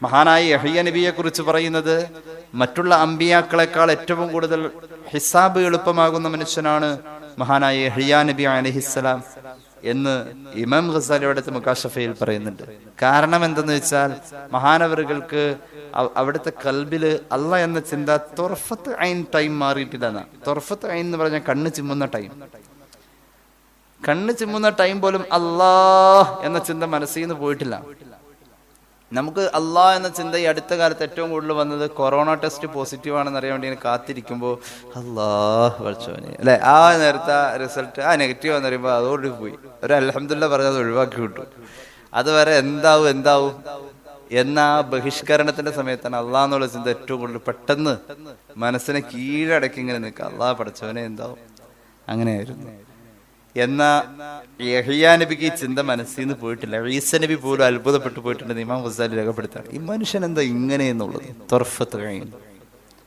മഹാനായ യഹ്യ നബിയെ കുറിച്ച് പറയുന്നത്, മറ്റുള്ള അമ്പിയാക്കളെക്കാൾ ഏറ്റവും കൂടുതൽ ഹിസാബ് എളുപ്പമാകുന്ന മനുഷ്യനാണ് മഹാനായ യഹ്യ നബി അലൈഹിസ്സലാം എന്ന് ഇമാം ഗസാലിയുടെ മുകാശഫയിൽ പറയുന്നുണ്ട്. കാരണം എന്തെന്ന് വെച്ചാൽ മഹാനവറുകൾക്ക് അവിടുത്തെ കൽബില് അല്ല എന്ന ചിന്ത തൊർഫത്ത് ഐൻ ടൈം മാറിയിട്ടില്ല. തൊർഫത്ത് ഐൻ എന്ന് പറഞ്ഞാൽ കണ്ണ് ചിമ്മുന്ന ടൈം. കണ്ണ് ചിമ്മുന്ന ടൈം പോലും അല്ലാഹ് എന്ന ചിന്ത മനസ്സിൽ നിന്ന് പോയിട്ടില്ല. നമുക്ക് അല്ലാഹ് എന്ന ചിന്ത ഈ അടുത്ത കാലത്ത് ഏറ്റവും കൂടുതൽ വന്നത് കൊറോണ ടെസ്റ്റ് പോസിറ്റീവ് ആണെന്ന് അറിയാൻ വേണ്ടി ഇങ്ങനെ കാത്തിരിക്കുമ്പോൾ അല്ലാഹ് പഠിച്ചോനെ അല്ലെ, ആ നേരത്തെ റിസൾട്ട് നെഗറ്റീവ് ആണെന്ന് പറയുമ്പോൾ അതോട് പോയി ഒരു അൽഹംദുലില്ലാഹ് പറഞ്ഞാൽ അത് ഒഴിവാക്കി വിട്ടു. അതുവരെ എന്താവും എന്ന ബഹിഷ്കരണത്തിന്റെ സമയത്താണ് അല്ലാഹ് എന്നുള്ള ചിന്ത ഏറ്റവും കൂടുതൽ പെട്ടെന്ന് മനസ്സിനെ കീഴടക്കി ഇങ്ങനെ നിൽക്കുക. അല്ലാഹ് പഠിച്ചവനെ എന്താവും, അങ്ങനെയായിരുന്നു. എന്നാ യഹ്യാ നബിക്ക് ഈ ചിന്ത മനസ്സിൽ നിന്ന് പോയിട്ടില്ല. ഈസ നബി പോലും അത്ഭുതപ്പെട്ടു പോയിട്ടുണ്ട്. ഇമാം ഗസാലി രേഖപ്പെടുത്താണ് ഈ മനുഷ്യൻ എന്താ ഇങ്ങനെ എന്നുള്ളത്. തൊർഫത്ത് കഴിയുന്നു.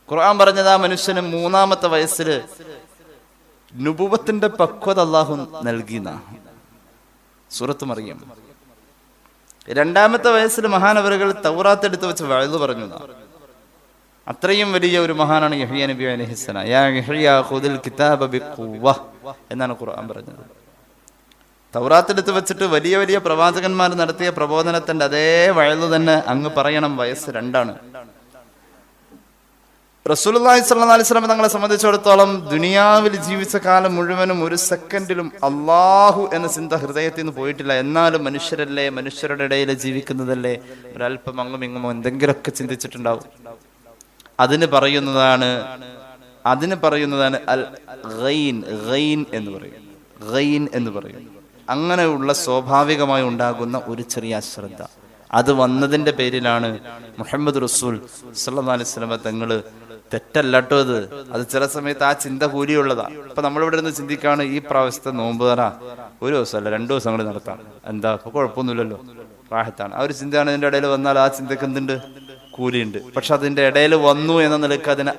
ഖുർആൻ പറഞ്ഞത് ആ മനുഷ്യന് 3-ാമത്തെ വയസ്സില് നുബുവത്തിന്റെ പക്വത അല്ലാഹു നൽകിന സൂറത്ത് മറിയം. 2-ാമത്തെ വയസ്സിൽ മഹാനവറുകൾ തൗറാത്ത് എടുത്ത് വെച്ച് വഅദ് പറഞ്ഞു. അത്രയും വലിയ ഒരു മഹാനാണ് യഹ്യാ നബി അലൈഹിസ്സലാം. യാ യഹ്യാ ഖുദിൽ കിതാബ ബിഖുവ എന്നാണ് ഖുർആൻ പറഞ്ഞത്. തൗറാത്ത് എടുത്ത് വെച്ചിട്ട് വലിയ വലിയ പ്രവാചകന്മാർ നടത്തിയ പ്രബോധനത്തിന്റെ അതേ വയലു തന്നെ അങ്ങ് പറയണം. വയസ്സ് 2 റസൂലുള്ളാഹി സ്വല്ലല്ലാഹു അലൈഹി വസല്ലം തങ്ങളെ സംബന്ധിച്ചിടത്തോളം ദുനിയാവിൽ ജീവിച്ച കാലം മുഴുവനും ഒരു സെക്കൻഡിലും അല്ലാഹു എന്ന ചിന്ത ഹൃദയത്തിൽ നിന്ന് പോയിട്ടില്ല. എന്നാലും മനുഷ്യരല്ലേ, മനുഷ്യരുടെ ഇടയിൽ ജീവിക്കുന്നതല്ലേ, ഒരല്പം അങ്ങും ഇങ്ങും എന്തെങ്കിലുമൊക്കെ ചിന്തിച്ചിട്ടുണ്ടാവും. അതിന് പറയുന്നതാണ് അൽ ഗൈൻ എന്ന് പറയും. അങ്ങനെയുള്ള സ്വാഭാവികമായി ഉണ്ടാകുന്ന ഒരു ചെറിയ അശ്രദ്ധ, അത് വന്നതിന്റെ പേരിലാണ് മുഹമ്മദ് റസൂൽ സല്ലല്ലാഹു അലൈഹി വസല്ലം തങ്ങള് തെറ്റല്ലാട്ടോ അത് ചില സമയത്ത് ആ ചിന്ത കൂലിയുള്ളതാ. ഇപ്പൊ നമ്മളിവിടെ നിന്ന് ചിന്തിക്കാണ് ഈ പ്രാവശ്യത്തെ നോമ്പ് തറ 1 ദിവസമല്ല 2 ദിവസം കൂടി നടത്താം, എന്താ ഇപ്പൊ കുഴപ്പമൊന്നുമില്ലല്ലോ, റാഹത്താണ്. ആ ഒരു ചിന്തയാണ് ഇതിന്റെ ഇടയിൽ വന്നാൽ ആ ചിന്തക്ക് എന്തുണ്ട്, കൂലിയുണ്ട്. പക്ഷെ അതിന്റെ ഇടയിൽ വന്നു എന്ന നിലക്ക് അതിന്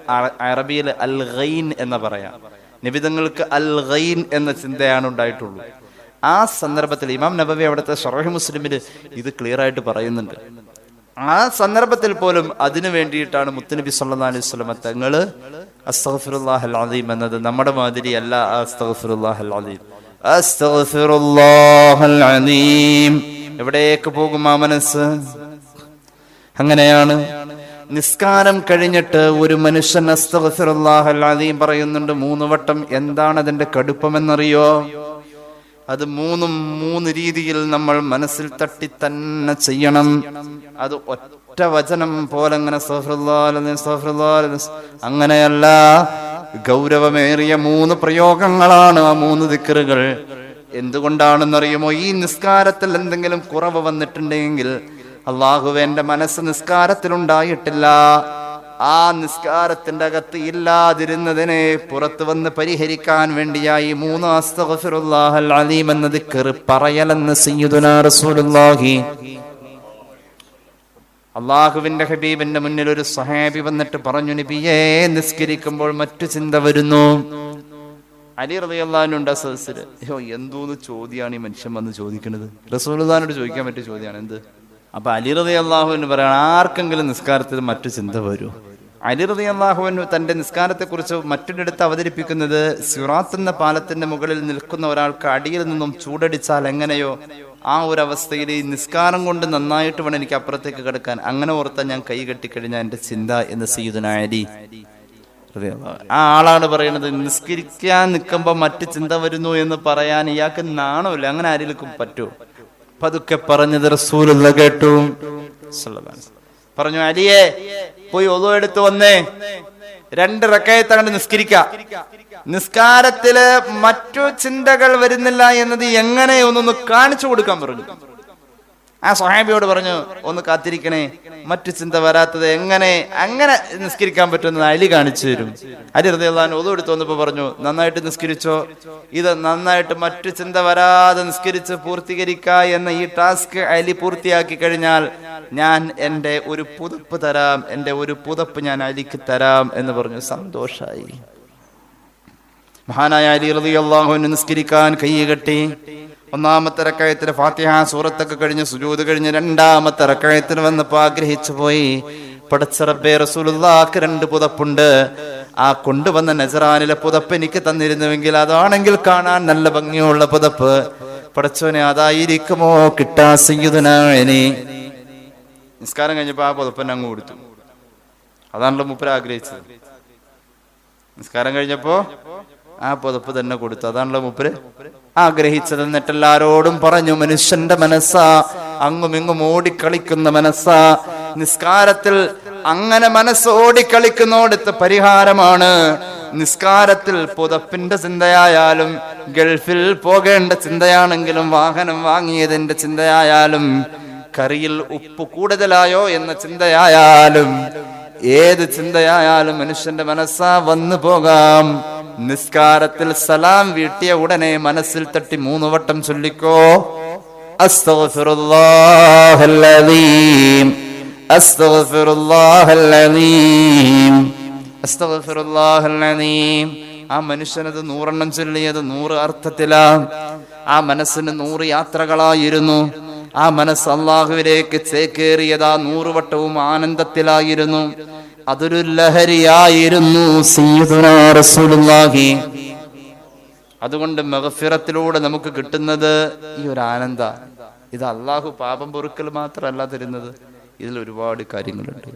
അറബിയിൽ അൽ ഗൈൻ എന്ന് പറയാം. നിബിതങ്ങൾക്ക് അൽ ഗൈൻ എന്ന ചിന്തയാണ് ഉണ്ടായിട്ടുള്ളൂ. ആ സന്ദർഭത്തിൽ ഇമാം നബവി അവിടുത്തെ ശറഹ് മുസ്ലിമിൽ ഇത് ക്ലിയർ ആയിട്ട് പറയുന്നുണ്ട്. ആ സന്ദർഭത്തിൽ പോലും അതിനു വേണ്ടിയിട്ടാണ് മുത്തുനബി സല്ലല്ലാഹു അലൈഹി വസല്ലം തങ്ങള് അസ്തഗ്ഫിറുല്ലാഹൽ അദീം എന്നത്. നമ്മുടെ മാതിരി അല്ല അസ്തഗ്ഫിറുല്ലാഹൽ അദീം, അസ്തഗ്ഫിറുല്ലാഹൽ അദീം. എവിടേക്ക് പോകും ആ മനസ്സ്? അങ്ങനെയാണ് നിസ്കാരം കഴിഞ്ഞിട്ട് ഒരു മനുഷ്യൻ അസ്തഗ്ഫിറുല്ലാഹൽ അദീം പറയുന്നുണ്ട് 3 വട്ടം. എന്താണ് അതിന്റെ കടുപ്പമെന്നറിയോ? അത് 3 രീതിയിൽ നമ്മൾ മനസ്സിൽ തട്ടി തന്നെ ചെയ്യണം. അത് ഒറ്റ വചനം പോലെ അങ്ങനെ അങ്ങനെയല്ല, ഗൗരവമേറിയ 3 പ്രയോഗങ്ങളാണ് ആ 3 ദിക്റുകൾ. എന്തുകൊണ്ടാണെന്നറിയുമോ? ഈ നിസ്കാരത്തിൽ എന്തെങ്കിലും കുറവ് വന്നിട്ടുണ്ടെങ്കിൽ അല്ലാഹുവേ എന്റെ മനസ്സ് നിസ്കാരത്തിലുണ്ടായിട്ടില്ല, ആ നിസ്കാരത്തിന്റെ അകത്ത് ഇല്ലാതിരുന്നതിനെ പുറത്തു വന്ന് പരിഹരിക്കാൻ വേണ്ടിയായി 3 അസ്തഗ്ഫിറുല്ലാഹൽ അലീം എന്ന ദിക്ർ പറയലെന്ന് സയ്യിദുനാ റസൂലുള്ളാഹി. അല്ലാഹുവിന്റെ ഹബീബിന്റെ മുന്നിൽ ഒരു സ്വഹാബി വന്നിട്ട് പറഞ്ഞു, നബിയേ നിസ്കരിക്കുമ്പോൾ മറ്റു ചിന്ത വരുന്നു. അലി റളിയല്ലാഹു അൻഹു ഉണ്ട് ആ സദസ്സിൽ. എന്തോന്ന് ചോദ്യമാണ് ഈ മനുഷ്യൻ വന്ന് ചോദിക്കുന്നത്? റസൂലുള്ളാഹിനോട് ചോദിക്കാൻ പറ്റിയ ചോദ്യമാണ്. എന്ത്? അപ്പൊ അലി റളിയല്ലാഹു അൻഹു പറയാണ്, ആർക്കെങ്കിലും നിസ്കാരത്തിൽ മറ്റു ചിന്ത വരൂ? അലി റളിയല്ലാഹു അൻഹു തന്റെ നിസ്കാരത്തെ കുറിച്ച് മറ്റൊരിടത്ത് അവതരിപ്പിക്കുന്നത്, സിറാത്ത് എന്ന പാലത്തിന്റെ മുകളിൽ നിൽക്കുന്ന ഒരാൾക്ക് അടിയിൽ നിന്നും ചൂടടിച്ചാൽ എങ്ങനെയോ ആ ഒരു അവസ്ഥയിൽ ഈ നിസ്കാരം കൊണ്ട് നന്നായിട്ട് വേണം എനിക്ക് അപ്പുറത്തേക്ക് കിടക്കാൻ, അങ്ങനെ ഓർത്താൻ ഞാൻ കൈ കെട്ടിക്കഴിഞ്ഞാൽ എന്റെ ചിന്ത എന്ന് സയ്യിദുനാ അലി. ആ ആളാണ് പറയുന്നത്, നിസ്കരിക്കാൻ നിൽക്കുമ്പോ മറ്റു ചിന്ത വരുന്നു എന്ന് പറയാൻ ഇയാൾക്ക് നാണമില്ല. അങ്ങനെ ആരെങ്കിലും പറ്റുമോ? പതുക്കെ പറഞ്ഞത് റസൂലുള്ള കേട്ടു. പറഞ്ഞു, അലിയെ പോയി ഒളു എടുത്ത് വന്നേ, 2 റക്അത്ത് അങ്ങോട്ട് നിസ്കരിക്ക. നിസ്കാരത്തില് മറ്റു ചിന്തകൾ വരുന്നില്ല എന്നത് എങ്ങനെ ഒന്നൊന്ന് കാണിച്ചു കൊടുക്കാൻ പറഞ്ഞു. ആ സ്വഹാബിയോട് പറഞ്ഞു, ഒന്ന് കാത്തിരിക്കണേ, മറ്റു ചിന്ത വരാത്തത് എങ്ങനെ അങ്ങനെ നിസ്കരിക്കാൻ പറ്റുമെന്ന് അലി കാണിച്ചു തരും. അലി റളിയല്ലാഹു അൻഹു ഒളു എടുത്ത് വന്നപ്പോ പറഞ്ഞു, നന്നായിട്ട് നിസ്കരിച്ചോ, ഇത് നന്നായിട്ട് മറ്റു ചിന്ത വരാതെ നിസ്കരിച്ച് പൂർത്തീകരിക്ക എന്ന ഈ ടാസ്ക് അലി പൂർത്തിയാക്കി കഴിഞ്ഞാൽ ഞാൻ എന്റെ ഒരു പുതപ്പ് തരാം, എന്റെ ഒരു പുതപ്പ് ഞാൻ അലിക്ക് തരാം എന്ന് പറഞ്ഞു. സന്തോഷായി. മഹാനായ അലി റളിയല്ലാഹു അൻഹു നിസ്കരിക്കാൻ കൈ കെട്ടി. 1-ാമത്തെ റക്അത്തിൽ ഫാത്തിഹ സൂറത്തൊക്കെ കഴിഞ്ഞ് സുജൂദ് കഴിഞ്ഞ് 2-ാമത്തെ റക്അത്തിൽ വന്നപ്പോൾ ആഗ്രഹിച്ചു പോയി, പടച്ച റബ്ബേ റസൂലുള്ളാഹിക്ക് 2 പുതപ്പുണ്ട്, ആ കൊണ്ടുവന്ന നജറാനിലെ പുതപ്പ് എനിക്ക് തന്നിരുന്നുവെങ്കിൽ അതാണെങ്കിൽ കാണാൻ നല്ല ഭംഗിയുള്ള പുതപ്പ്, പടച്ചോനെ അതായിരിക്കുമോ കിട്ടാ സയ്യിദുനാ അലി. നിസ്കാരം കഴിഞ്ഞപ്പോ ആ പുതപ്പന്നെ അങ്ങ് കൊടുത്തു. അതാണല്ലോ മൂപ്പര് ആഗ്രഹിച്ചത്. നിസ്കാരം കഴിഞ്ഞപ്പോ ആ പുതപ്പ് തന്നെ കൊടുത്തു. അതാണല്ലോ മൂപ്പര് ആഗ്രഹിച്ചത്. എന്നിട്ട് എല്ലാരോടും പറഞ്ഞു, മനുഷ്യന്റെ മനസ്സാ അങ്ങും ഇങ്ങും ഓടിക്കളിക്കുന്ന മനസ്സാ. നിസ്കാരത്തിൽ അങ്ങനെ മനസ്സ് ഓടിക്കളിക്കുന്നോടത്ത് പരിഹാരമാണ്. നിസ്കാരത്തിൽ പുതപ്പിന്റെ ചിന്തയായാലും, ഗൾഫിൽ പോകേണ്ട ചിന്തയാണെങ്കിലും, വാഹനം വാങ്ങിയതിന്റെ ചിന്തയായാലും, കറിയിൽ ഉപ്പ് കൂടുതലായോ എന്ന ചിന്തയായാലും, ഏത് ചിന്തയായാലും മനുഷ്യന്റെ മനസ്സാ വന്നു പോകാം. നിസ്കാരത്തിൽ സലാം വീട്ടിയ ഉടനെ മനസ്സിൽ തട്ടി 3 വട്ടം ചൊല്ലിക്കോ, അസ്തഗ്ഫിറുല്ലാഹൽ അലീം, അസ്തഗ്ഫിറുല്ലാഹൽ അലീം, അസ്തഗ്ഫിറുല്ലാഹൽ അലീം. ആ മനുഷ്യനത് 100 എണ്ണം ചൊല്ലിയത് 100 അർത്ഥത്തിലാണ്. ആ മനസ്സിന് 100 യാത്രകളായിരുന്നു. ആ മനസ്സ് അള്ളാഹുവിലേക്ക് ചേക്കേറിയതാ 100 വട്ടവും ആനന്ദത്തിലായിരുന്നു. അതൊരു ലഹരിയായിരുന്നു സയ്യിദുനാ റസൂലുള്ളാഹി. അതുകൊണ്ട് മഗ്ഫിറത്തിലൂടെ നമുക്ക് കിട്ടുന്നത് ഈ ഒരു ആനന്ദ. ഇത് അള്ളാഹു പാപം പൊറുക്കൽ മാത്രമല്ല തരുന്നത്, ഇതിൽ ഒരുപാട് കാര്യങ്ങളുണ്ട്.